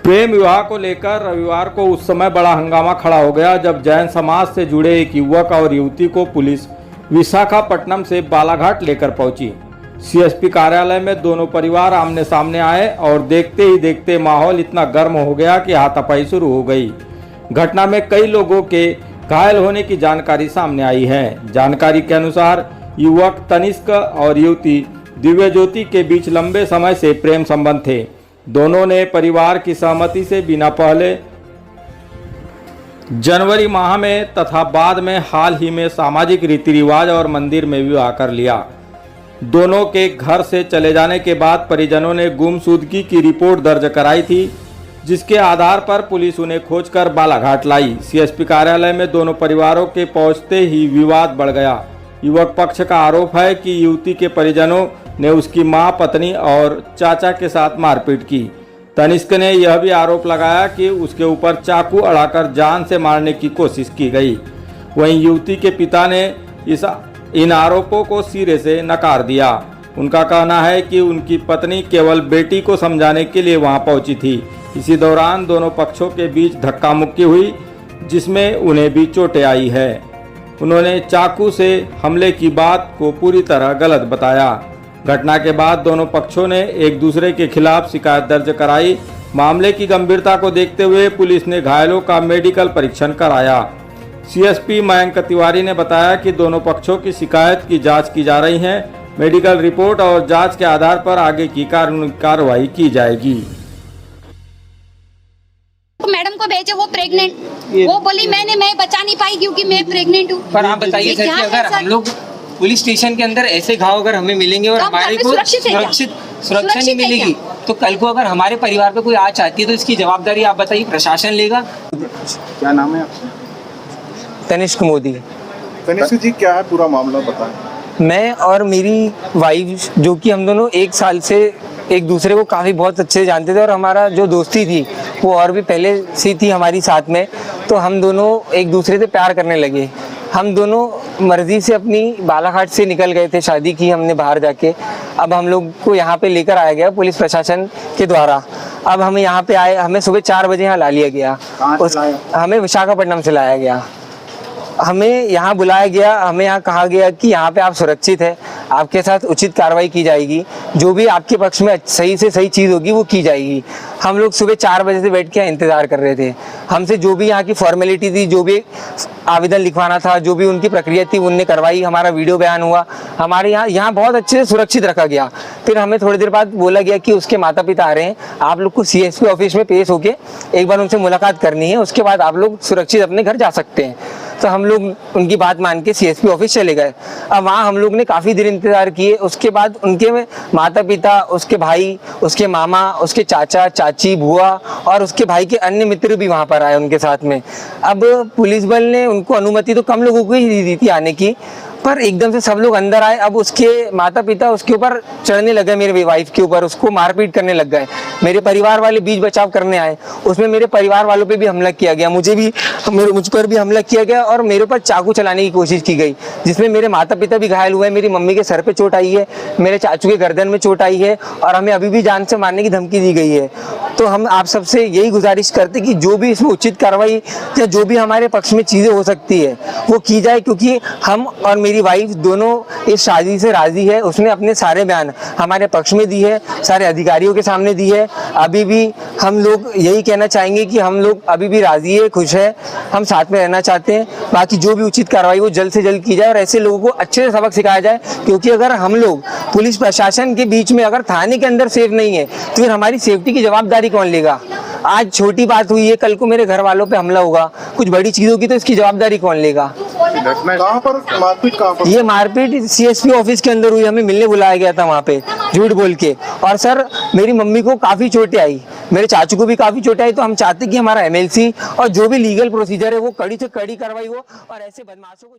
प्रेम विवाह को लेकर रविवार को उस समय बड़ा हंगामा खड़ा हो गया जब जैन समाज से जुड़े एक युवक और युवती को पुलिस विशाखापट्टनम से बालाघाट लेकर पहुंची। सीएसपी कार्यालय में दोनों परिवार आमने सामने आए और देखते ही देखते माहौल इतना गर्म हो गया कि हाथापाई शुरू हो गई। घटना में कई लोगों के घायल होने की जानकारी सामने आई है। जानकारी के अनुसार युवक तनिष्क और युवती दिव्यज्योति के बीच लंबे समय से प्रेम संबंध थे। दोनों ने परिवार की सहमति से बिना पहले जनवरी माह में तथा बाद में हाल ही में सामाजिक रीति रिवाज और मंदिर में विवाह कर लिया। दोनों के घर से चले जाने के बाद परिजनों ने गुमशुदगी की रिपोर्ट दर्ज कराई थी, जिसके आधार पर पुलिस उन्हें खोजकर बालाघाट लाई। सीएसपी कार्यालय में दोनों परिवारों के पहुंचते ही विवाद बढ़ गया। युवक पक्ष का आरोप है कि युवती के परिजनों ने उसकी मां, पत्नी और चाचा के साथ मारपीट की। तनिष्क ने यह भी आरोप लगाया कि उसके ऊपर चाकू अड़ाकर जान से मारने की कोशिश की गई। वहीं युवती के पिता ने इन आरोपों को सिरे से नकार दिया। उनका कहना है कि उनकी पत्नी केवल बेटी को समझाने के लिए वहां पहुंची थी। इसी दौरान दोनों पक्षों के बीच धक्का मुक्की हुई, जिसमें उन्हें भी चोटें आई है। उन्होंने चाकू से हमले की बात को पूरी तरह गलत बताया। घटना के बाद दोनों पक्षों ने एक दूसरे के खिलाफ शिकायत दर्ज कराई। मामले की गंभीरता को देखते हुए पुलिस ने घायलों का मेडिकल परीक्षण कराया। सीएसपी मयंक तिवारी ने बताया कि दोनों पक्षों की शिकायत की जांच की जा रही है। मेडिकल रिपोर्ट और जांच के आधार पर आगे की कार्रवाई की जाएगी। मैडम को भेजे, वो प्रेग्नेंट, वो बोली मैं बचा नहीं पाई क्योंकि मैं प्रेग्नेंट हूँ। पर आप बताइए सर कि अगर हम लोग पुलिस स्टेशन के अंदर ऐसे घाव अगर हमें मिलेंगे और हमारे को सुरक्षा नहीं मिलेगी, तो कल को अगर हमारे परिवार पे कोई आँच आती है तो इसकी जवाबदारी आप बताइए प्रशासन लेगा। क्या नाम है आपका? तनिष्क मोदी। तनिष्क जी, क्या है पूरा मामला बताएं। मैं और मेरी वाइफ, जो कि हम दोनों एक साल से एक दूसरे को काफ़ी बहुत अच्छे से जानते थे और हमारा जो दोस्ती थी वो और भी पहले से थी हमारी साथ में, तो हम दोनों एक दूसरे से प्यार करने लगे। हम दोनों मर्जी से अपनी बालाघाट से निकल गए थे, शादी की हमने बाहर जाके। अब हम लोग को यहाँ पे लेकर आया गया पुलिस प्रशासन के द्वारा। अब हम यहाँ पे आए, हमें सुबह 4 बजे यहाँ ला लिया गया। हमें विशाखापट्टनम से लाया गया। हमें यहाँ बुलाया गया, हमें यहाँ कहा गया कि यहाँ पे आप सुरक्षित है, आपके साथ उचित कार्रवाई की जाएगी, जो भी आपके पक्ष में सही से सही चीज़ होगी वो की जाएगी। हम लोग सुबह 4 बजे से बैठ के इंतज़ार कर रहे थे। हमसे जो भी यहाँ की फॉर्मेलिटी थी, जो भी आवेदन लिखवाना था, जो भी उनकी प्रक्रिया थी उनने करवाई। हमारा वीडियो बयान हुआ, हमारे यहाँ बहुत अच्छे से सुरक्षित रखा गया। फिर हमें थोड़ी देर बाद बोला गया कि उसके माता पिता आ रहे हैं, आप लोग को सीएसपी ऑफिस में पेश होके एक बार उनसे मुलाकात करनी है, उसके बाद आप लोग सुरक्षित अपने घर जा सकते हैं। तो हम लोग उनकी बात मान के सीएसपी ऑफिस चले गए। अब वहाँ हम लोग ने काफ़ी देर इंतज़ार किए। उसके बाद उनके माता पिता, उसके भाई, उसके मामा, उसके चाचा चाची, बुआ और उसके भाई के अन्य मित्र भी वहाँ पर आए उनके साथ में। अब पुलिस बल ने उनको अनुमति तो कम लोगों को ही दी थी आने की, पर एकदम से सब लोग अंदर आए। अब उसके माता पिता उसके ऊपर चढ़ने लगे, मेरे वाइफ के ऊपर, उसको मारपीट करने लग गए। मेरे परिवार वाले बीच बचाव करने आए, उसमें मेरे परिवार वालों पे भी हमला किया गया, मुझ पर भी हमला किया गया और मेरे ऊपर चाकू चलाने की कोशिश की गई, जिसमें मेरे माता पिता भी घायल हुए। मेरी मम्मी के सर पे चोट आई है, मेरे चाचू के गर्दन में चोट आई है और हमें अभी भी जान से मारने की धमकी दी गई है। तो हम आप सबसे यही गुजारिश करते कि जो भी इसमें उचित कार्रवाई या जो भी हमारे पक्ष में चीज़ें हो सकती है वो की जाए, क्योंकि हम और मेरी वाइफ दोनों इस शादी से राजी है। उसने अपने सारे बयान हमारे पक्ष में दी है, सारे अधिकारियों के सामने दी है। अभी भी हम लोग यही कहना चाहेंगे कि हम लोग अभी भी राजी है, खुश है, हम साथ में रहना चाहते हैं। बाकी जो भी उचित कार्रवाई वो जल्द से जल्द की जाए और ऐसे लोगों को अच्छे से सबक सिखाया जाए, क्योंकि अगर हम लोग पुलिस प्रशासन के बीच में अगर थाने के अंदर सेफ नहीं है तो फिर हमारी सेफ्टी की जवाबदारी कौन लेगा। आज छोटी बात हुई है, कल को मेरे घर वालों पे हमला होगा, कुछ बड़ी चीज होगी तो इसकी जवाबदारी कौन लेगा। कहाँ पर मारपीट, कहाँ पर? ये मारपीट सीएसपी ऑफिस के अंदर हुई। हमें मिलने बुलाया गया था वहाँ पे झूठ बोल के। और सर, मेरी मम्मी को काफी चोटें आई, मेरे चाचू को भी काफी चोटें आई। तो हम चाहते कि हमारा एमएलसी और जो भी लीगल प्रोसीजर है वो कड़ी से कड़ी कार्रवाई हो और ऐसे बदमाशों को